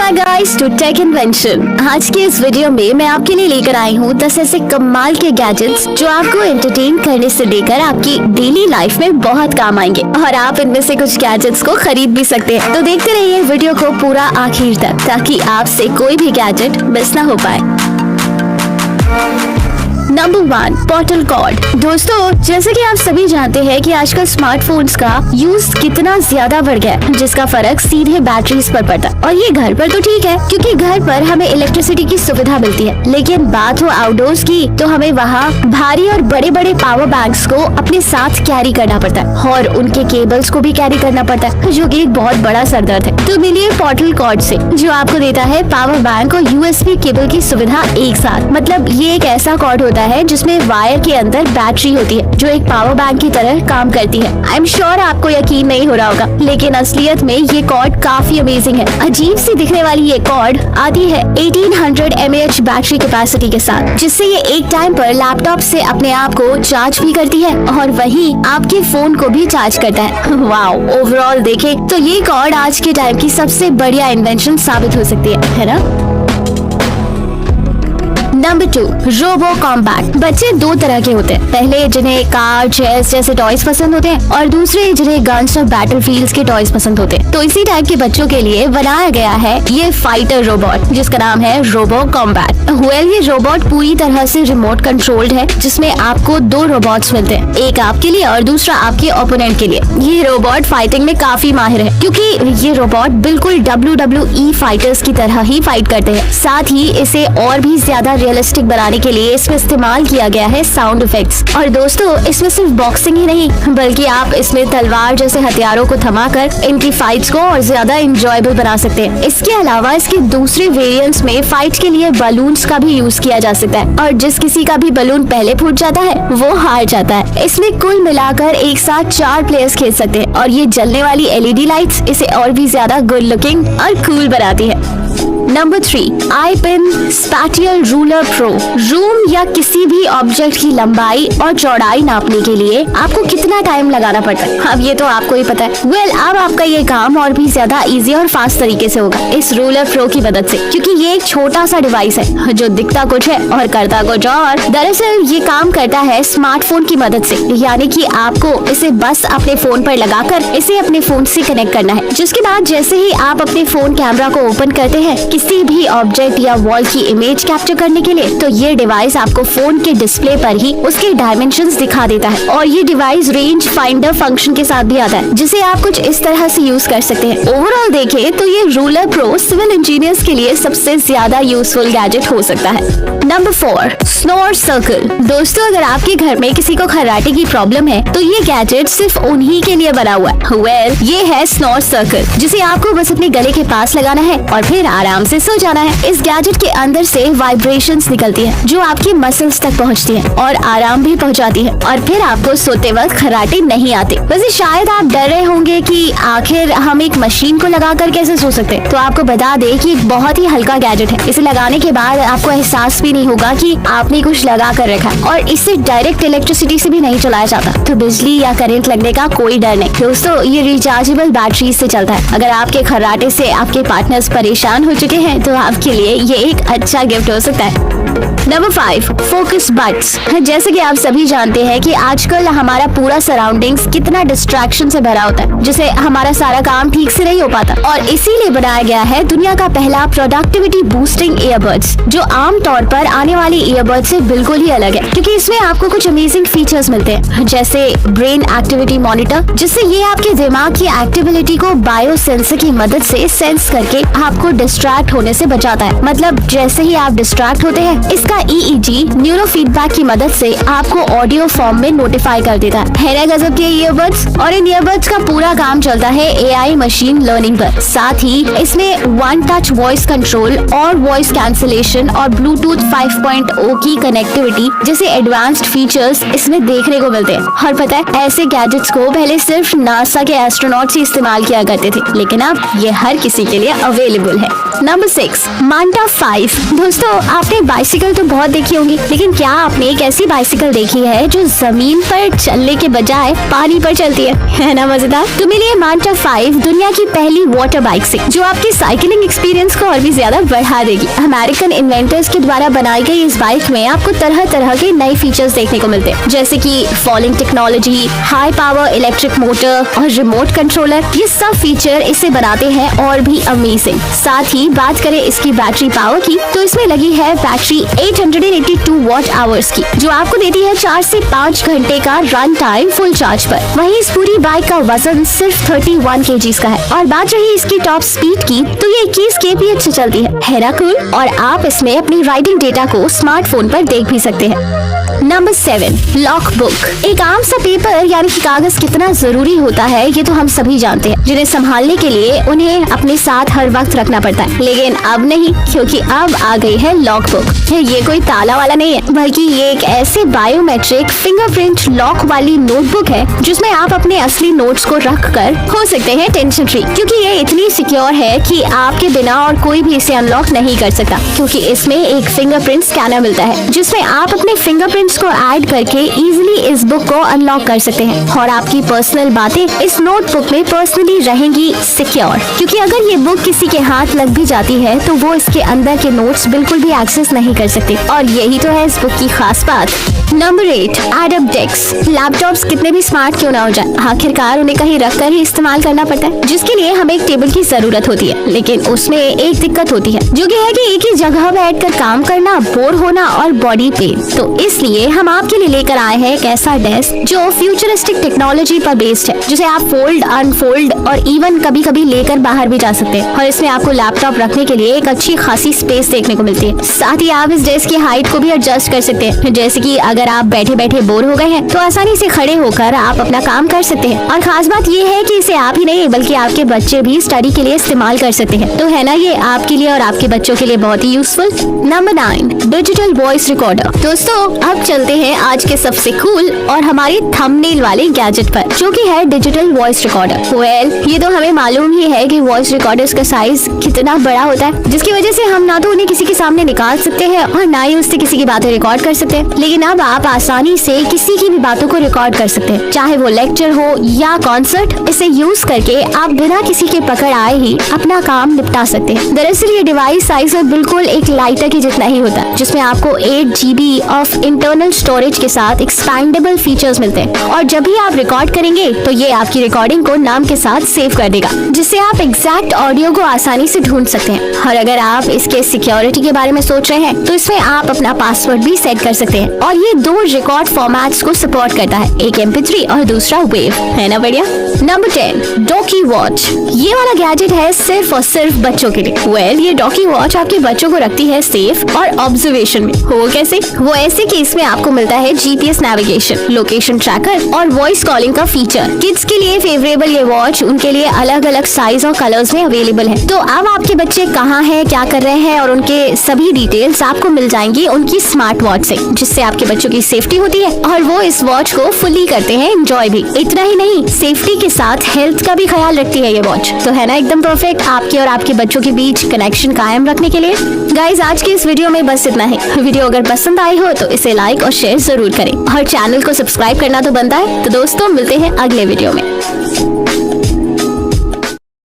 Back guys to tech invention. आज के इस वीडियो में मैं आपके लिए लेकर आई हूँ 10 ऐसे कमाल के गैजेट्स जो आपको एंटरटेन करने से लेकर आपकी डेली लाइफ में बहुत काम आएंगे और आप इनमें से कुछ गैजेट्स को खरीद भी सकते हैं। तो देखते रहिए वीडियो को पूरा आखिर तक ताकि आपसे कोई भी गैजेट मिस ना हो पाए। Number 1, portal cord. दोस्तों, जैसे कि आप सभी जानते हैं कि आजकल स्मार्टफोन्स का यूज कितना ज्यादा बढ़ गया है, जिसका फर्क सीधे बैटरीज पर पड़ता है। और ये घर पर तो ठीक है क्योंकि घर पर हमें इलेक्ट्रिसिटी की सुविधा मिलती है, लेकिन बात हो आउटडोर्स की तो हमें वहाँ भारी और बड़े बड़े पावर बैंक्स को अपने साथ कैरी करना पड़ता है और उनके केबल्स को भी कैरी करना पड़ता है, जो कि एक बहुत बड़ा सरदर्द है। तो मिलिए पोर्टल कॉर्ड से, जो आपको देता है पावर बैंक और यूएसबी केबल की सुविधा एक साथ। मतलब ये एक ऐसा कॉर्ड होता है जिसमें वायर के अंदर बैटरी होती है जो एक पावर बैंक की तरह काम करती है। आई एम श्योर आपको यकीन नहीं हो रहा होगा, लेकिन असलियत में ये कॉर्ड काफी अमेजिंग है। अजीब सी दिखने वाली ये कॉर्ड आती है 1800 mAh बैटरी कैपेसिटी के साथ, जिससे ये एक टाइम पर लैपटॉप से अपने आप को चार्ज भी करती है और वहीं आपके फोन को भी चार्ज करता है। वाओ, ओवरऑल देखें तो ये कॉर्ड आज के टाइम की सबसे बढ़िया इन्वेंशन साबित हो सकती है ना। Number 2, robo compact. बच्चे दो तरह के होते हैं, पहले जिन्हें कार, चेस जैसे टॉयज पसंद होते हैं और दूसरे जिन्हें गन्स और बैटलफील्ड्स के टॉयज पसंद होते हैं। तो इसी टाइप के बच्चों के लिए बनाया गया है ये फाइटर रोबोट, जिसका नाम है रोबो कॉम्पैक्ट। ये रोबोट पूरी तरह से रिमोट कंट्रोल्ड है, जिसमें आपको 2 रोबोट्स मिलते हैं, एक आपके लिए और दूसरा आपके ओपोनेंट के लिए। ये रोबोट फाइटिंग में काफी माहिर है क्योंकि ये रोबोट बिल्कुल WWE फाइटर्स की तरह ही फाइट करते हैं। साथ ही इसे और भी ज्यादा रियलिस्टिक बनाने के लिए इसमें इस्तेमाल किया गया है साउंड इफेक्ट्स। और दोस्तों, इसमें सिर्फ बॉक्सिंग ही नहीं बल्कि आप इसमें तलवार जैसे हथियारों को थमाकर इनकी फाइट्स को और ज्यादा इंजॉयबल बना सकते हैं। इसके अलावा इसके दूसरे वेरिएंट्स में फाइट के लिए बलून्स का भी यूज किया जा सकता है और जिस किसी का भी बलून पहले फूट जाता है वो हार जाता है। इसमें कुल मिलाकर एक साथ 4 प्लेयर्स खेल सकते हैं और ये जलने वाली LED लाइट्स इसे और भी ज्यादा गुड लुकिंग और कूल बनाती है। Number 3, iPin spatial ruler pro. Room या किसी भी ऑब्जेक्ट की लंबाई और चौड़ाई नापने के लिए आपको कितना टाइम लगाना पड़ता है, अब ये तो आपको ही पता है। अब आपका ये काम और भी ज्यादा इजी और फास्ट तरीके से होगा इस रूलर प्रो की मदद से, क्योंकि ये एक छोटा सा डिवाइस है जो दिखता कुछ है और करता कुछ और। दरअसल ये काम करता है स्मार्टफोन की मदद से, यानी कि आपको इसे बस अपने फोन पर लगाकर इसे अपने फोन से कनेक्ट करना है, जिसके बाद जैसे ही आप अपने फोन कैमरा को ओपन करते हैं किसी भी ऑब्जेक्ट या वॉल की इमेज कैप्चर करने के लिए, तो ये डिवाइस आपको फोन के डिस्प्ले पर ही उसके डायमेंशंस दिखा देता है। और ये डिवाइस रेंज फाइंडर फंक्शन के साथ भी आता है, जिसे आप कुछ इस तरह से यूज कर सकते हैं। ओवरऑल देखें तो ये रूलर प्रो सिविल इंजीनियर्स के लिए सबसे ज्यादा यूजफुल गैजेट हो सकता है। Number 4, snore circle. दोस्तों, अगर आपके घर में किसी को खर्राटे की प्रॉब्लम है तो ये गैजेट सिर्फ उन्हीं के लिए बना हुआ है। ये है स्नोर सर्कल, जिसे आपको बस अपने गले के पास लगाना है और फिर आराम से सो जाना है। इस गैजेट के अंदर से वाइब्रेशंस निकलती है जो आपके मसल्स तक पहुंचती है और आराम भी पहुंचाती है और फिर आपको सोते वक्त खर्राटे नहीं आते। वैसे शायद आप डर रहे होंगे कि आखिर हम एक मशीन को लगाकर कैसे सो सकते हैं, तो आपको बता दें कि एक बहुत ही हल्का गैजेट है। इसे लगाने के बाद आपको एहसास भी नहीं होगा कि आपने कुछ लगा कर रखा है और इससे डायरेक्ट इलेक्ट्रिसिटी से भी नहीं चलाया जाता, तो बिजली या करंट लगने का कोई डर नहीं। दोस्तों, ये रिचार्जेबल बैटरी से चलता है। अगर आपके खर्राटे से आपके पार्टनर्स परेशान हो चुके हैं तो आपके लिए ये एक अच्छा गिफ्ट हो सकता है। Number 5, focus buds. जैसे कि आप सभी जानते हैं कि आजकल हमारा पूरा सराउंडिंग्स कितना डिस्ट्रैक्शन से भरा होता है, जिससे हमारा सारा काम ठीक से नहीं हो पाता, और इसीलिए बनाया गया है दुनिया का पहला प्रोडक्टिविटी बूस्टिंग ईयरबड्स, जो आमतौर पर आने वाली ईयरबड्स से बिल्कुल ही अलग है, क्योंकि इसमें आपको कुछ अमेजिंग फीचर्स मिलते हैं, जैसे ब्रेन एक्टिविटी मॉनिटर, जिससे ये आपके दिमाग की एक्टिविटी को बायो सेंसर की मदद से सेंस करके आपको डिस्ट्रैक्ट होने से बचाता है। मतलब जैसे ही आप डिस्ट्रैक्ट होते हैं, इसका EEG न्यूरो फीडबैक की मदद से आपको ऑडियो फॉर्म में नोटिफाई कर देता है ना गजब के ईयरबड्स। और इन ईयरबड्स का पूरा काम चलता है AI मशीन लर्निंग पर। साथ ही इसमें 1 टच वॉइस कंट्रोल और वॉइस कैंसिलेशन और ब्लूटूथ 5.0 की कनेक्टिविटी जैसे एडवांस्ड फीचर्स इसमें देखने को मिलते हैं। और पता है, ऐसे गैजेट्स को पहले सिर्फ नासा के एस्ट्रोनॉट्स ही इस्तेमाल किया करते थे, लेकिन अब ये हर किसी के लिए अवेलेबल है। नंबर 6 मांटा 5। दोस्तों आपने बाइसिकल तो बहुत देखी होंगी, लेकिन क्या आपने एक ऐसी बाइसिकल देखी है जो जमीन पर चलने के बजाय पानी पर चलती है ना मजेदार। तो मिलिए मांटा 5 दुनिया की पहली वाटर बाइक से, जो आपकी साइकिलिंग एक्सपीरियंस को और भी ज्यादा बढ़ा देगी। अमेरिकन इन्वेंटर्स के द्वारा बनाई गई इस बाइक में आपको तरह तरह के नए फीचर्स देखने को मिलते हैं, जैसे कि falling technology, high power electric motor और रिमोट कंट्रोलर। ये सब फीचर इसे बनाते हैं और भी अमेजिंग। साथ ही बात करें इसकी बैटरी पावर की, तो इसमें लगी है बैटरी 882 वॉट आवर्स की, जो आपको देती है 4 से 5 घंटे का रन टाइम फुल चार्ज पर। वहीं इस पूरी बाइक का वजन सिर्फ 31 kg का है। और बात रही इसकी टॉप स्पीड की, तो ये 21 kph से चलती है ना कूल। और आप इसमें अपनी राइडिंग डेटा को स्मार्टफोन पर देख भी सकते हैं। Number 7 log book. एक आम सा पेपर यानी कि कागज कितना जरूरी होता है ये तो हम सभी जानते हैं, जिन्हें संभालने के लिए उन्हें अपने साथ हर वक्त रखना पड़ता है। लेकिन अब नहीं, क्योंकि अब आ गई है लॉग बुक। ये कोई ताला वाला नहीं है, बल्कि ये एक ऐसे बायोमेट्रिक फिंगरप्रिंट लॉक वाली नोटबुक है जिसमें आप अपने असली नोट्स को रख कर हो सकते हैं टेंशन फ्री, क्योंकि ये इतनी सिक्योर है कि आपके बिना और कोई भी इसे अनलॉक नहीं कर सकता। क्योंकि इसमें एक फिंगरप्रिंट स्कैनर मिलता है जिसमें आप अपने फिंगरप्रिंट्स को ऐड करके इजीली इस बुक को अनलॉक कर सकते हैं। और आपकी पर्सनल बातें इस नोटबुक में पर्सनली रहेंगी सिक्योर, क्योंकि अगर ये बुक किसी के हाथ लग भी जाती है तो वो इसके अंदर के नोट्स बिल्कुल भी एक्सेस नहीं कर सकते। और यही तो है इस बुक की खास बात। Number 8 एडब desk. लैपटॉप्स कितने भी स्मार्ट क्यों ना हो जाए, आखिरकार उन्हें कहीं रख कर ही इस्तेमाल करना पड़ता है, जिसके लिए हमें एक टेबल की जरूरत होती है। लेकिन उसमें एक दिक्कत होती है, जो कि है कि एक ही जगह बैठकर काम करना, बोर होना और बॉडी पेन। तो इसलिए हम आपके लिए लेकर आए हैं एक ऐसा डेस्क जो फ्यूचरिस्टिक टेक्नोलॉजी पर बेस्ड है, जिसे आप फोल्ड, अनफोल्ड और इवन कभी कभी लेकर बाहर भी जा सकते हैं। और इसमें आपको लैपटॉप रखने के लिए एक अच्छी खासी स्पेस देखने को मिलती है। साथ ही आप इस डेस्क की हाइट को भी एडजस्ट कर सकते हैं, जैसे कि अगर आप बैठे बैठे बोर हो गए हैं तो आसानी से खड़े होकर आप अपना काम कर सकते हैं। और खास बात ये है कि इसे आप ही नहीं बल्कि आपके बच्चे भी स्टडी के लिए इस्तेमाल कर सकते हैं। तो है ना, ये आपके लिए और आपके बच्चों के लिए बहुत ही useful. Number 9 digital voice recorder. दोस्तों अब चलते हैं आज के सबसे कूल और हमारे थंबनेल वाले गैजेट पर, जो कि है डिजिटल वॉइस रिकॉर्डर। वेल, ये तो हमें मालूम ही है कि वॉइस रिकॉर्डर्स का साइज कितना बड़ा होता है, जिसकी वजह से हम ना तो उन्हें किसी के सामने निकाल सकते हैं और ना ही उससे किसी की बातें रिकॉर्ड कर सकते हैं। लेकिन अब आप आसानी से किसी की भी बातों को रिकॉर्ड कर सकते हैं, चाहे वो लेक्चर हो या कॉन्सर्ट। इसे यूज करके आप बिना किसी के पकड़ आए ही अपना काम निपटा सकते हैं। दरअसल ये डिवाइस साइज में बिल्कुल एक लाइटर के जितना ही होता है, जिसमें आपको 8 GB ऑफ इंटरनल स्टोरेज के साथ एक्सपैंडेबल फीचर्स मिलते हैं। और जब भी आप रिकॉर्ड करेंगे तो ये आपकी रिकॉर्डिंग को नाम के साथ सेव कर देगा, जिससे आप एग्जैक्ट ऑडियो को आसानी से ढूंढ सकते हैं। और अगर आप इसके सिक्योरिटी के बारे में सोच रहे हैं तो इसमें आप अपना पासवर्ड भी सेट कर सकते हैं। और ये 2 रिकॉर्ड फॉर्मेट्स को सपोर्ट करता है, एक MP3 और दूसरा वेव। है ना बढ़िया। Number 10 Dawki watch. ये वाला गैजेट है सिर्फ और सिर्फ बच्चों के लिए। वेल, ये डॉकी वॉच आपके बच्चों को रखती है सेफ और ऑब्जर्वेशन में। वो कैसे? वो ऐसे कि इसमें आपको मिलता है GPS नेविगेशन, लोकेशन ट्रैकर और वॉइस कॉलिंग का फीचर। किड्स के लिए फेवरेबल ये वॉच उनके लिए अलग अलग साइज और कलर्स में अवेलेबल है। तो अब आपके बच्चे कहाँ हैं, क्या कर रहे हैं और उनके सभी डिटेल्स आपको मिल जाएंगी उनकी स्मार्ट वॉच से, जिससे आपके बच्चों की सेफ्टी होती है और वो इस वॉच को फुली करते हैं एंजॉय भी। इतना ही नहीं, सेफ्टी के साथ हेल्थ का भी ख्याल रखती है ये वॉच। तो है ना एकदम परफेक्ट आपके और आपके बच्चों के बीच कनेक्शन कायम रखने के लिए। गाइज आज की इस वीडियो में बस इतना ही। वीडियो अगर पसंद आई हो तो इसे लाइक और शेयर जरूर करें और चैनल को सब्सक्राइब करना तो बनता है। तो दोस्तों मिलते हैं अगले वीडियो में।